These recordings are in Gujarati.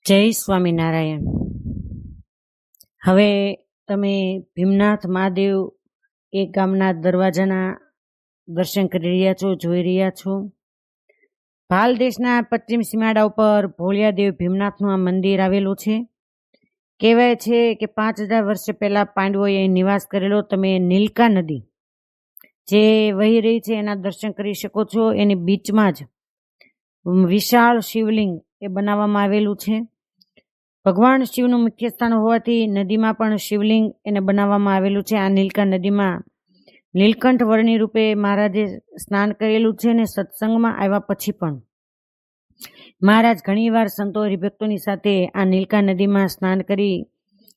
જય સ્વામિનારાયણ। હવે તમે ભીમનાથ મહાદેવ એ ગામના દરવાજાના દર્શન કરી રહ્યા છો, જોઈ રહ્યા છો। ભાલ દેશના પશ્ચિમ સીમાડા ઉપર ભોળિયાદેવ ભીમનાથનું આ મંદિર આવેલું છે। કહેવાય છે કે 5000 વર્ષ પહેલા પાંડવોએ નિવાસ કરેલો। તમે નીલકા નદી જે વહી રહી છે એના દર્શન કરી શકો છો। એની બીચમાં જ વિશાળ શિવલિંગ એ બનાવવામાં આવેલું છે। ભગવાન શિવનું મુખ્ય સ્થાન હોવાથી નદીમાં પણ શિવલિંગ એને બનાવવામાં આવેલું છે। આ નીલકા નદીમાં નીલકંઠ વર્ણી રૂપે મહારાજે સ્નાન કરેલું છે અને સત્સંગમાં આવ્યા પછી પણ મહારાજ ઘણીવાર સંતો હરિભક્તોની સાથે આ નીલકા નદીમાં સ્નાન કરી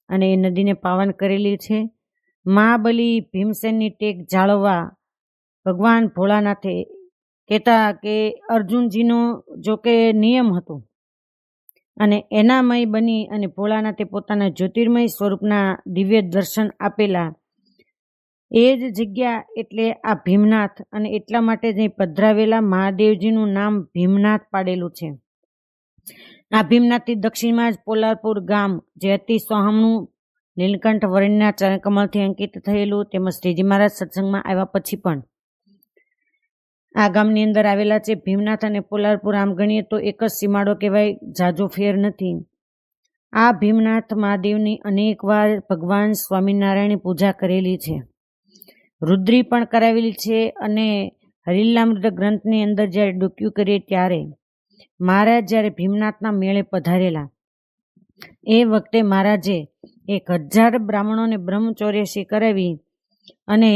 અને એ નદીને પાવન કરેલી છે। મહાબલી ભીમસેનની ટેક જાળવવા ભગવાન ભોળાનાથે કહેતા કે અર્જુનજીનો જોકે નિયમ હતો અને એનામય બની અને ભોળાનાથે પોતાના જ્યોતિર્મય સ્વરૂપના દિવ્ય દર્શન આપેલા। એ જ જગ્યા એટલે આ ભીમનાથ અને એટલા માટે જ પધરાવેલા મહાદેવજીનું નામ ભીમનાથ પાડેલું છે। આ ભીમનાથથી દક્ષિણમાં જ પોલારપુર ગામ જે અતિ સોહામણું નીલકંઠ વર્ણના ચરણકમળથી અંકિત થયેલું, તેમજ શ્રીજી મહારાજ સત્સંગમાં આવ્યા પછી પણ આ ગામની અંદર આવેલા છે। ભીમનાથ અને પોલારપુર આમ ગણીએ તો એક જ સીમાડો કહેવાય, જાજો ફેર નથી। આ ભીમનાથ મહાદેવની અનેક વાર ભગવાન સ્વામિનારાયણની પૂજા કરેલી છે, રુદ્રી પણ કરાવેલી છે। અને હરિલામૃત ગ્રંથની અંદર જ્યારે ડોક્યુ કરીએ ત્યારે મહારાજ જ્યારે ભીમનાથના મેળે પધારેલા એ વખતે મહારાજે 1000 બ્રાહ્મણોને બ્રહ્મચૌર્યસી કરાવી અને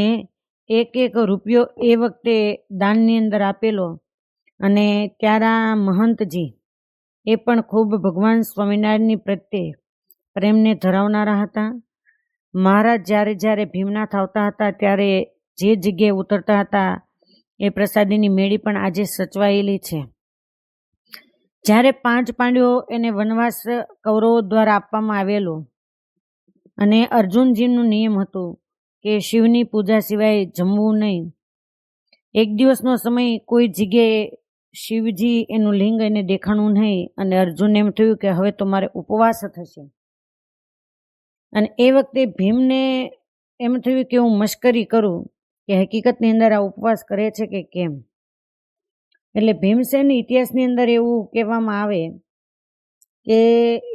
એક રૂપિયો એ વખતે દાનની અંદર આપેલો। અને ત્યારા મહંતજી એ પણ ખૂબ ભગવાન સ્વામિનારાયણની પ્રત્યે પ્રેમને ધરાવનારા હતા। મહારાજ જ્યારે જ્યારે ભીમનાથ આવતા હતા ત્યારે જે જગ્યાએ ઉતરતા હતા એ પ્રસાદીની મેળી પણ આજે સચવાયેલી છે। જ્યારે 5 પાંડવો એને વનવાસ કૌરવો દ્વારા આપવામાં આવેલો અને અર્જુનજીનું નિયમ હતું કે શિવની પૂજા સિવાય જમવું નહીં। એક દિવસનો સમય કોઈ જગ્યાએ શિવજી એનું લિંગ એને દેખાણું નહીં અને અર્જુનને એમ થયું કે હવે તો મારે ઉપવાસ થશે। અને એ વખતે ભીમને એમ થયું કે હું મશ્કરી કરું કે હકીકતની અંદર આ ઉપવાસ કરે છે કે કેમ। એટલે ભીમસેન ઇતિહાસની અંદર એવું કહેવામાં આવે કે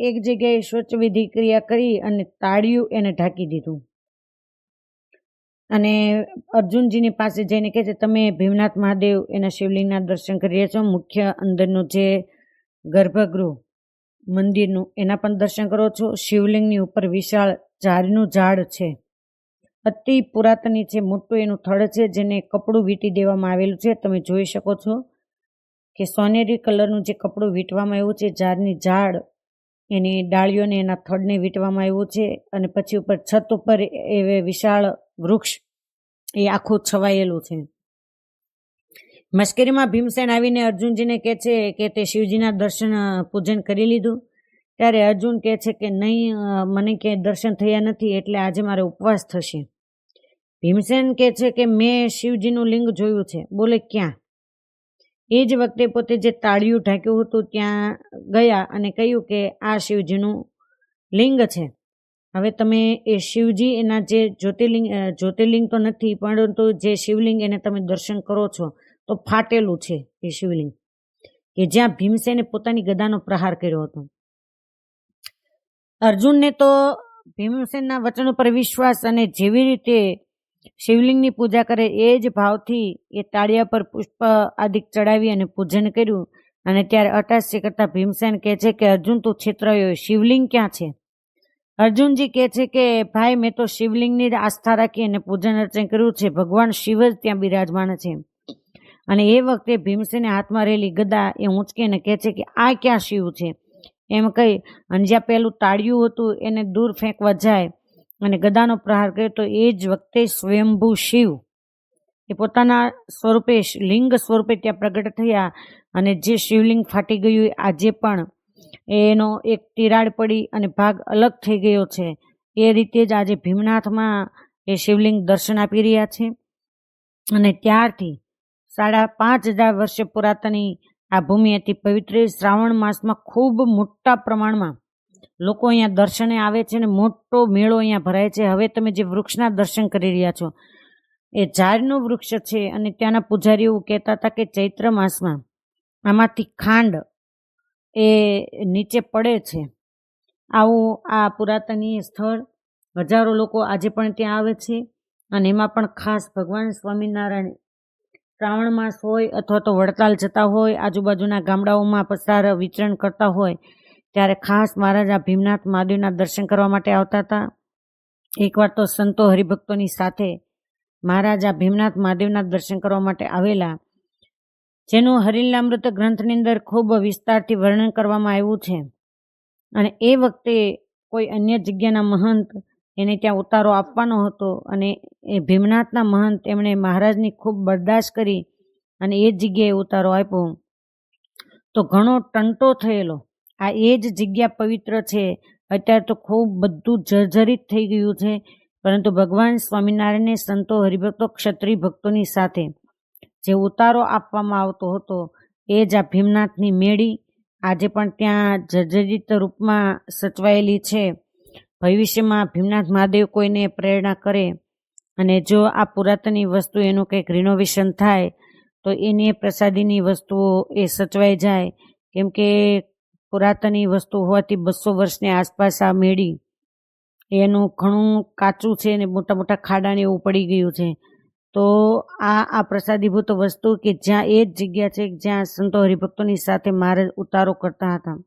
એક જગ્યાએ શૌચ વિધિ ક્રિયા કરી અને તાળિયું એને ઢાંકી દીધું અને અર્જુનજીની પાસે જઈને કહે છે તમે ભીમનાથ મહાદેવ એના શિવલિંગના દર્શન કરી રહ્યા છો, મુખ્ય અંદરનું જે ગર્ભગૃહ મંદિરનું એના પણ દર્શન કરો છો। શિવલિંગની ઉપર વિશાળ ઝાડનું ઝાડ છે, અતિ પુરાતની છે, મોટું એનું થડ છે જેને કપડું વીંટી દેવામાં આવેલું છે। તમે જોઈ શકો છો કે સોનેરી કલરનું જે કપડું વીંટવામાં આવ્યું છે, ઝાડની ઝાડ એની ડાળીઓને એના થડને વીંટવામાં આવ્યું છે અને પછી ઉપર છત ઉપર એ વિશાળ વૃક્ષ એ આખું છવાયેલું છે। મશ્કરીમાં ભીમસેન આવીને અર્જુનજીને કહે છે કે તે શિવજીના દર્શન પૂજન કરી લીધું? ત્યારે અર્જુન કહે છે કે નહીં, મને ક્યાંય દર્શન થયા નથી એટલે આજે મારે ઉપવાસ થશે। ભીમસેન કહે છે કે મેં શિવજીનું લિંગ જોયું છે। બોલે ક્યાં? એ જ વખતે પોતે જે તાળિયું ઢાંક્યું હતું ત્યાં ગયા અને કહ્યું કે આ શિવજીનું લિંગ છે। હવે તમે એ શિવજી એના જે જ્યોતિર્લિંગ તો નથી પરંતુ જે શિવલિંગ એને તમે દર્શન કરો છો તો ફાટેલું છે એ શિવલિંગ કે જ્યાં ભીમસેને પોતાની ગદાનો પ્રહાર કર્યો હતો। અર્જુનને તો ભીમસેનના વચન ઉપર વિશ્વાસ અને જેવી રીતે શિવલિંગની પૂજા કરે એ જ ભાવથી એ તાળિયા પર પુષ્પ આદિ ચડાવી અને પૂજન કર્યું અને ત્યારે અટાસ્ય કરતા ભીમસેન કહે છે કે અર્જુન તું છેતરાયો, શિવલિંગ ક્યાં છે? અર્જુનજી કહે છે કે ભાઈ મેં તો શિવલિંગની આસ્થા રાખી અને પૂજન અર્ચન કર્યું છે, ભગવાન શિવ જ ત્યાં બિરાજમાન છે। અને એ વખતે ભીમસેને હાથમાં રહેલી ગદા એ ઊંચકીને કહે છે કે આ ક્યાં શિવ છે એમ કહી અને જ્યાં પેલું તાળિયું હતું એને દૂર ફેંકવા જાય અને ગદાનો પ્રહાર કર્યો તો એ જ વખતે સ્વયંભૂ શિવ એ પોતાના સ્વરૂપે લિંગ સ્વરૂપે ત્યાં પ્રગટ થયા અને જે શિવલિંગ ફાટી ગયું આજે પણ એનો એક તિરાડ પડી અને ભાગ અલગ થઈ ગયો છે। એ રીતે જ આજે ભીમનાથમાં એ શિવલિંગ દર્શન આપી રહ્યા છે અને ત્યારથી 5500 વર્ષ પુરાતની આ ભૂમિ અતિ પવિત્ર. શ્રાવણ માસમાં ખૂબ મોટા પ્રમાણમાં લોકો અહીંયા દર્શને આવે છે અને મોટો મેળો અહીંયા ભરાય છે. હવે તમે જે વૃક્ષના દર્શન કરી રહ્યા છો એ ઝાડનું વૃક્ષ છે અને ત્યાંના પૂજારી એવું કહેતા હતા કે ચૈત્ર માસમાં આમાંથી ખાંડ એ નીચે પડે છે. આવું આ પુરાતનીય સ્થળ, હજારો લોકો આજે પણ ત્યાં આવે છે. અને એમાં પણ ખાસ ભગવાન સ્વામિનારાયણ શ્રાવણ માસ હોય અથવા તો વડતાલ જતા હોય, આજુબાજુના ગામડાઓમાં પસાર વિચરણ કરતા હોય ત્યારે ખાસ મહારાજા ભીમનાથ મહાદેવના દર્શન કરવા માટે આવતા હતા. એકવાર તો સંતો હરિભક્તોની સાથે મહારાજા ભીમનાથ મહાદેવના દર્શન કરવા માટે આવેલા, જેનું હરિલીલામૃત ગ્રંથની અંદર ખૂબ વિસ્તારથી વર્ણન કરવામાં આવ્યું છે. અને એ વખતે કોઈ અન્ય જગ્યાના મહંત એને ત્યાં ઉતારો આપવાનો હતો અને એ ભીમનાથના મહંત એમણે મહારાજની ખૂબ બરદાસ્ત કરી અને એ જગ્યાએ ઉતારો આપ્યો. તો ઘણો ટંટો થયેલો. આ એ જ જગ્યા પવિત્ર છે. અત્યારે તો ખૂબ બધું જર્જરિત થઈ ગયું છે, પરંતુ ભગવાન સ્વામિનારાયણને સંતો હરિભક્તો ક્ષત્રિય ભક્તોની સાથે જે ઉતારો આપવામાં આવતો હતો એ જ આ ભીમનાથની મેળી આજે પણ ત્યાં જર્જરિત રૂપમાં સચવાયેલી છે. ભવિષ્યમાં ભીમનાથ મહાદેવ કોઈને પ્રેરણા કરે અને જો આ પુરાતની વસ્તુ એનું કંઈક રિનોવેશન થાય તો એની પ્રસાદીની વસ્તુઓ એ સચવાઈ જાય. કેમ કે પુરાતની વસ્તુ હોવાથી 200 વર્ષની આસપાસ આ મેળી એનું ઘણું કાચું છે અને મોટા મોટા ખાડાને એવું પડી ગયું છે. તો આ પ્રસાદીભૂત વસ્તુ કે જ્યાં એ જ જગ્યા છે જ્યાં સંતો હરિભક્તોની સાથે મહારાજ ઉતારો કરતા હતા.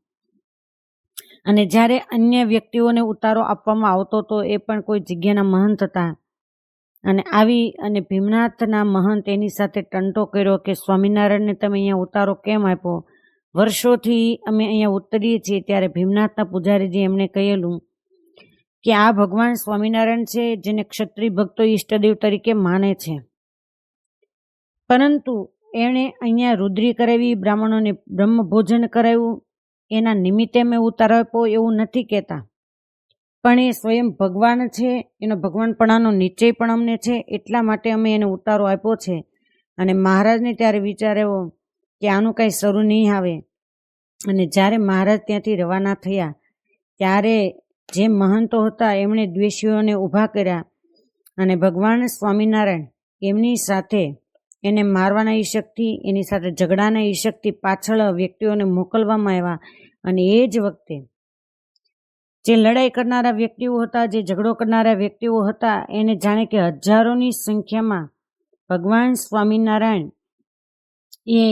અને જ્યારે અન્ય વ્યક્તિઓને ઉતારો આપવામાં આવતો હતો એ પણ કોઈ જગ્યાના મહંત હતા. અને આવી અને ભીમનાથના મહંત એની સાથે ટંટો કર્યો કે સ્વામિનારાયણને તમે અહીંયા ઉતારો કેમ આપ્યો? વર્ષોથી અમે અહીંયા ઉતરીએ છીએ. ત્યારે ભીમનાથના પૂજારીજી એમણે કહેલું કે આ ભગવાન સ્વામિનારાયણ છે જેને ક્ષત્રિય ભક્તો ઈષ્ટદેવ તરીકે માને છે, પરંતુ એણે અહીંયા રુદ્રી કરાવી, બ્રાહ્મણોને બ્રહ્મ ભોજન કરાવ્યું, એના નિમિત્તે મેં ઉતારો આપ્યો એવું નથી કહેતા. પણ એ સ્વયં ભગવાન છે, એનો ભગવાનપણાનો નિશ્ચય પણ અમને છે, એટલા માટે અમે એને ઉતારો આપ્યો છે. અને મહારાજને ત્યારે વિચાર આવ્યો કે આનું કાંઈ શરૂ નહીં આવે. અને જ્યારે મહારાજ ત્યાંથી રવાના થયા ત્યારે જે મહંતો હતા એમણે દ્વેષીઓને ઊભા કર્યા અને ભગવાન સ્વામિનારાયણ એમની સાથે એને મારવાના ઈશકથી, એની સાથે ઝઘડાના ઈશકથી પાછળ વ્યક્તિઓને મોકલવામાં આવ્યા. અને એ જ વખતે જે લડાઈ કરનારા વ્યક્તિઓ હતા, જે ઝઘડો કરનારા વ્યક્તિઓ હતા, એને જાણે કે હજારોની સંખ્યામાં ભગવાન સ્વામિનારાયણ એ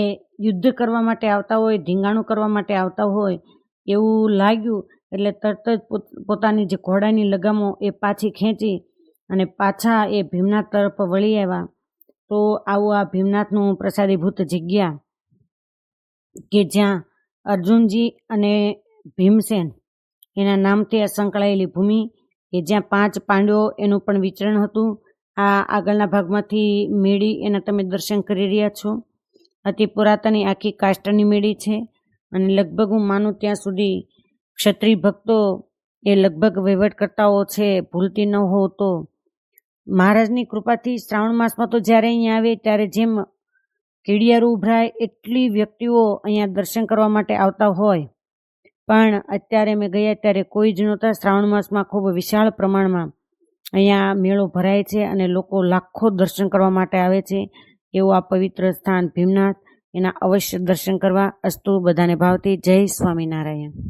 યુદ્ધ કરવા માટે આવતા હોય, ધીંગાણું કરવા માટે આવતા હોય એવું લાગ્યું. એટલે તરત જ પોતાની જે ઘોડાની લગામો એ પાછી ખેંચી અને પાછા એ ભીમનાથ તરફ વળી આવ્યા. તો આવું આ ભીમનાથનું પ્રસાદીભૂત જગ્યા કે જ્યાં અર્જુનજી અને ભીમસેન એના નામથી આ સંકળાયેલી ભૂમિ કે જ્યાં 5 પાંડવો એનું પણ વિચરણ હતું. આ આગળના ભાગમાંથી મેળી એના તમે દર્શન કરી રહ્યા છો. અતિ પુરાતની આખી કાષ્ટની મેળી છે. અને લગભગ હું માનું ત્યાં સુધી ક્ષત્રિય ભક્તો એ લગભગ વહીવટકર્તાઓ છે, ભૂલતી ન હોવ તો. મહારાજની કૃપાથી શ્રાવણ માસમાં તો જ્યારે અહીંયા આવે ત્યારે જેમ કીડિયારું ઉભરાય એટલી વ્યક્તિઓ અહીંયા દર્શન કરવા માટે આવતા હોય, પણ અત્યારે મેં ગયા ત્યારે કોઈ જ નહોતા. શ્રાવણ માસમાં ખૂબ વિશાળ પ્રમાણમાં અહીંયા મેળો ભરાય છે અને લોકો લાખો દર્શન કરવા માટે આવે છે. એવું આ પવિત્ર સ્થાન ભીમનાથ, એના અવશ્ય દર્શન કરવા. અસ્તુ. બધાને ભાવતી જય સ્વામિનારાયણ.